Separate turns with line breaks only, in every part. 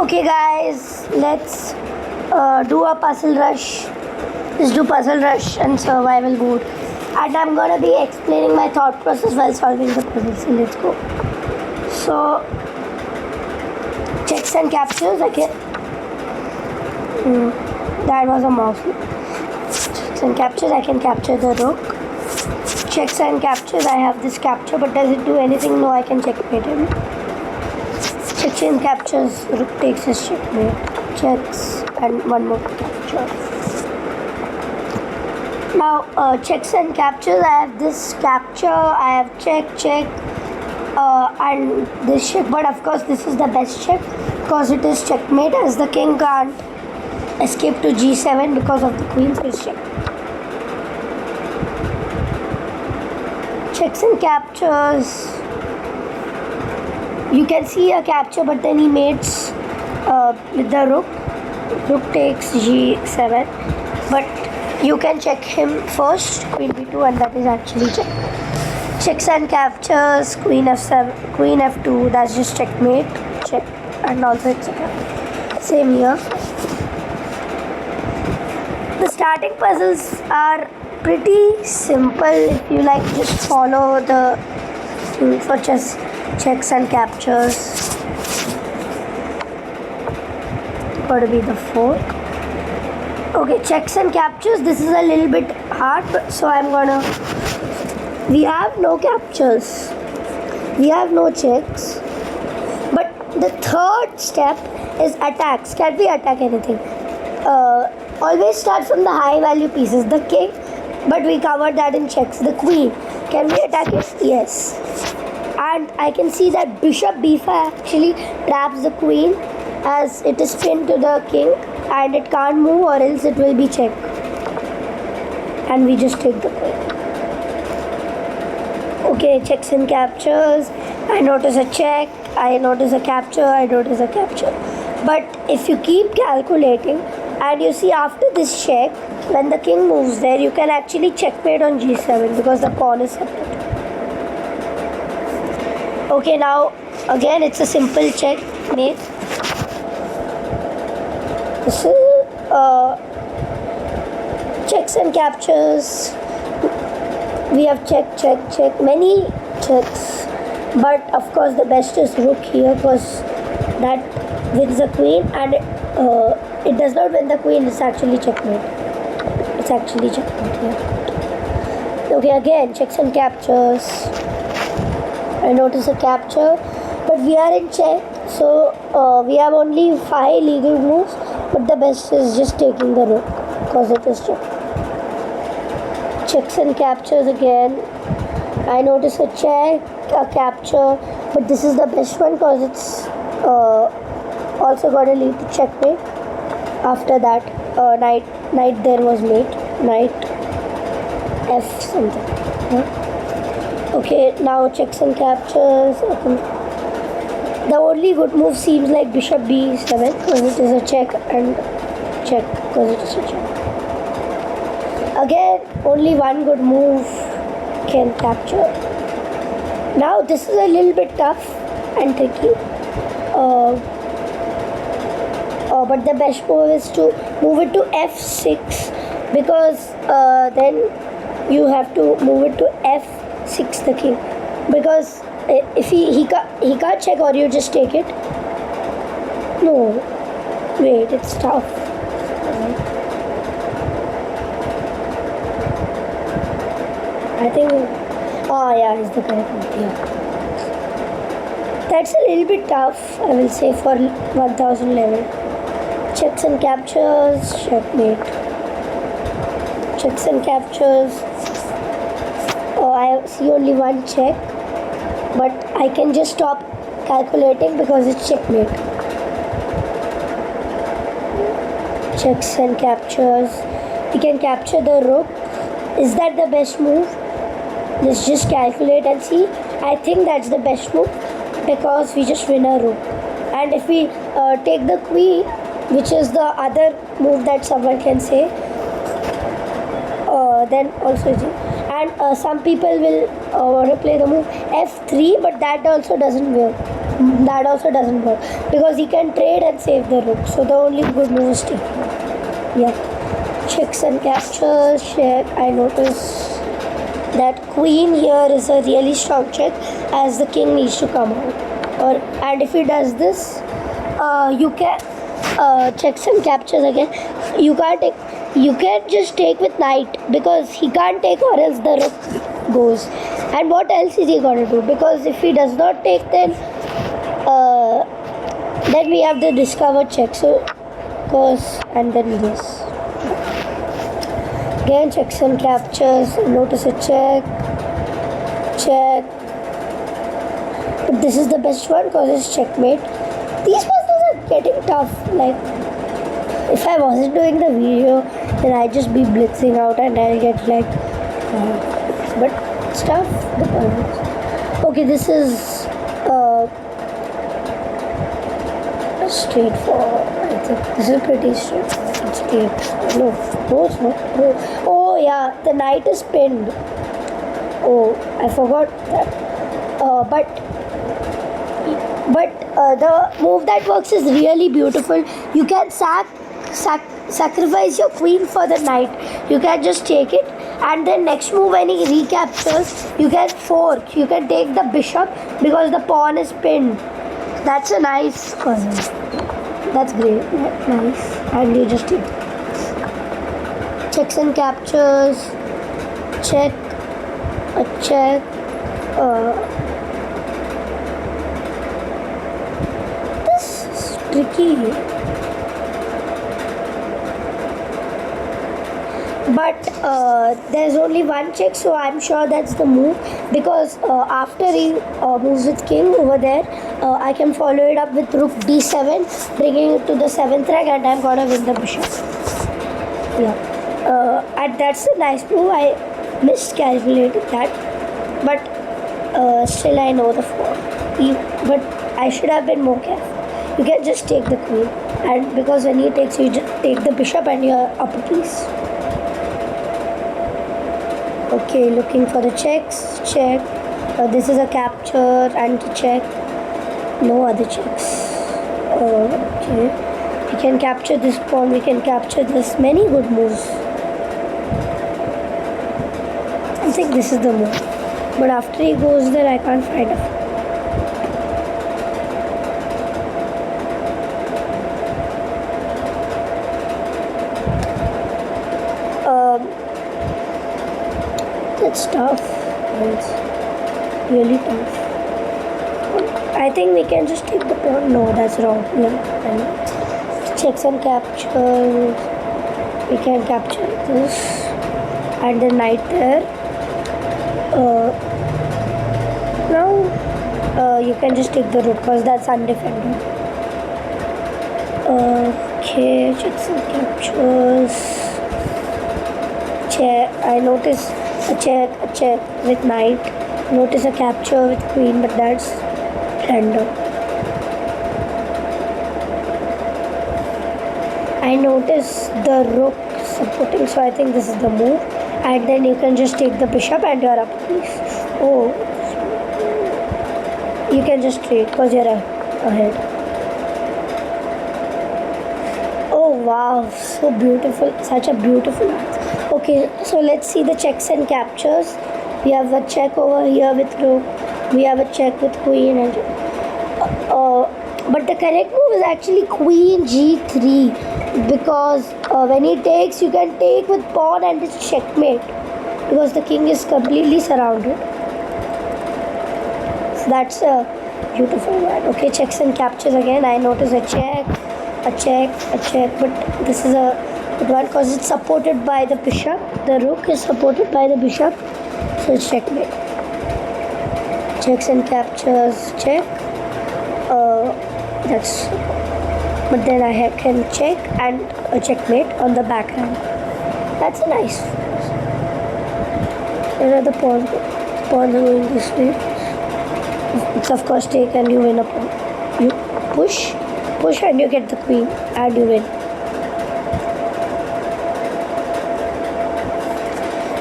Okay guys, let's do a puzzle rush. Let's do puzzle rush and survival mode. And I'm gonna be explaining my thought process while solving the puzzle. So let's go. So checks and captures. Okay. That was a mouse. Checks and captures. I can capture the rook. Checks and captures. I have this capture, but does it do anything? No, I can checkmate him. Checks and captures. Rook takes his checkmate. Checks and one more capture. Now checks and captures. I have this capture. I have check, and this check. But of course, this is the best check because it is checkmate, as the king can't escape to g7 because of the queen's check. Checks and captures. You can see a capture, but then he mates with the rook. Rook takes g7, but you can check him first, queen b2, and that is actually check. Checks and captures, queen f7, queen f2, that's just checkmate, check, and also etc. Same here. The starting puzzles are pretty simple if you like just follow the for checks and captures. Got to be the 4. Okay, checks and captures. This is a little bit hard, so I'm gonna. We have no captures. We have no checks. But the third step is attacks. Can we attack anything? Always start from the high value pieces. The king, but we covered that in checks. The queen. Can we attack it? Yes. And I can see that bishop b5 actually traps the queen, as it is pinned to the king and it can't move, or else it will be check. And we just take the queen. Okay, checks and captures. I notice a check, I notice a capture, I notice a capture. But if you keep calculating and you see after this check, when the king moves there, you can actually checkmate on g7 because the pawn is separate. Okay, now again it's a simple checkmate. This is checks and captures. We have check, many checks, but of course the best is rook here because that wins the queen, and it does not win the queen. It's actually checkmate. It's actually checkmate here. Okay, again checks and captures. I notice a capture, but we are in check, so we have only 5 legal moves, but the best is just taking the rook because it is check. Checks and captures again. I notice a check, a capture, but this is the best one because it's also got to lead to checkmate. After that, knight there was mate, knight f something. Okay, now checks and captures. The only good move seems like bishop b7 because it is a check, and check because it is a check. Again, only one good move can capture. Now this is a little bit tough and tricky. But the best move is to move it to f6 because then you have to move it to f6 the king, because if he can't check, or you just take it. No, wait, it's tough. I think yeah, it's the correct one. Yeah, that's a little bit tough, I will say, for 1000 level. Checks and captures, checkmate. Checks and captures. I see only one check, but I can just stop calculating because it's checkmate. Checks and captures. We can capture the rook. Is that the best move? Let's just calculate and see. I think that's the best move because we just win a rook. And if we take the queen, which is the other move that someone can say, then also, and some people will want to play the move f3, but that also doesn't work. That also doesn't work because he can trade and save the rook. So the only good move is taking. Yeah. Checks and captures. Check. I notice that queen here is a really strong check as the king needs to come out. And if he does this, you can checks and captures again. You can't take. You can't just take with knight because he can't take or else the rook goes. And what else is he gonna do? Because if he does not take, then we have the discover check. So goes and then this. Again checks and captures. Notice a check. Check. But this is the best one because it's checkmate. These puzzles are getting tough. Like, if I wasn't doing the video, then I'd just be blitzing out and I'll get like. But it's tough. The puzzles. Okay, this is straightforward. I think this is pretty straightforward. It's straight. No, it's not. No. Oh yeah, the knight is pinned. Oh, I forgot that. But the move that works is really beautiful. You can sacrifice your queen for the knight. You can just take it, and then next move when he recaptures, you can fork. You can take the bishop because the pawn is pinned. That's a nice puzzle. That's great. Nice. And you just take it. Checks and captures. Check. A check. This is tricky. But there's only one check, so I'm sure that's the move because after he moves with king over there, I can follow it up with rook d7, bringing it to the 7th rank, and I'm gonna win the bishop. Yeah. And that's a nice move. I miscalculated that, but still I know the form. But I should have been more careful. You can just take the queen, and because when he takes, you just take the bishop and your upper piece. Okay, looking for the checks. Check. This is a capture and to check. No other checks. Okay. We can capture this pawn. We can capture this. Many good moves. I think this is the move. But after he goes there, I can't find it. It's tough. It's really tough. I think we can just take the pawn. No, that's wrong. Yeah. Checks and captures. We can capture this and the knight there. Now you can just take the rook because that's undefended. Okay, checks and captures. Check. I notice a check with knight. Notice a capture with queen, but that's blunder. I notice the rook supporting, so I think this is the move. And then you can just take the bishop and you're up piece. Oh, you can just trade because you're ahead. Oh wow, so beautiful, such a beautiful art. Okay, so let's see the checks and captures. We have a check over here with rook. We have a check with queen, and but the correct move is actually queen g3 because when he takes, you can take with pawn and it's checkmate because the king is completely surrounded. So that's a beautiful one. Okay, checks and captures again. I notice a check, but this is a good one because it's supported by the bishop. The rook is supported by the bishop, so it's checkmate. Checks and captures, check. That's. But then I can check and a checkmate on the backhand. That's a nice. There are the pawns. Pawns are going this way. It's of course take and you win a pawn. You push and you get the queen and you win.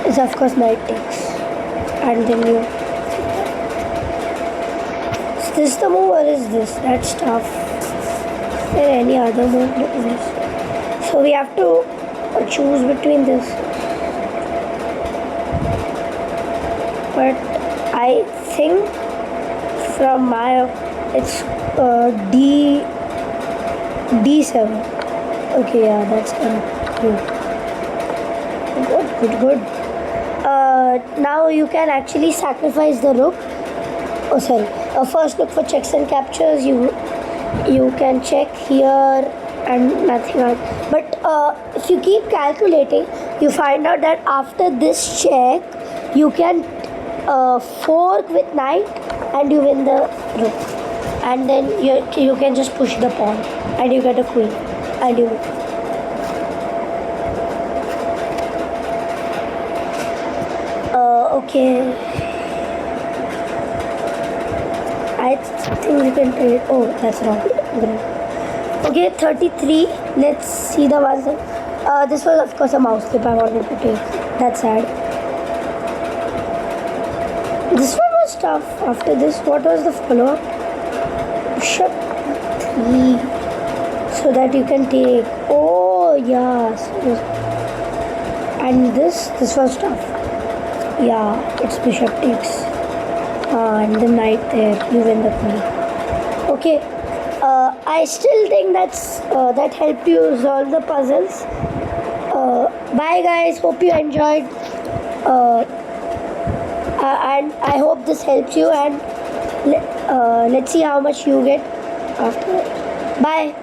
It's of course knight takes and then you. So this the move or is this? That's tough. Is there any other move? Look at this. So we have to choose between this. But I think from my it's D7. Okay, yeah, that's good. Good. Now you can actually sacrifice the rook. Oh, sorry. First look for checks and captures. You can check here and nothing else. But if you keep calculating, you find out that after this check, you can fork with knight and you win the rook. And then you can just push the pawn and you get a queen and you win. Okay. I think we can trade. Oh, that's wrong. Okay, 33. Let's see the ones. This was, of course, a mouse clip I wanted to take. That's sad. This one was tough. After this, what was the follow-up? Bishop 3. So that you can take. Oh, yes. And this was tough. Yeah, it's bishop takes. And the knight there, you win the queen. Okay, I still think that helped you solve the puzzles. Bye guys, hope you enjoyed. And I hope this helps you. And let's see how much you get after. Bye.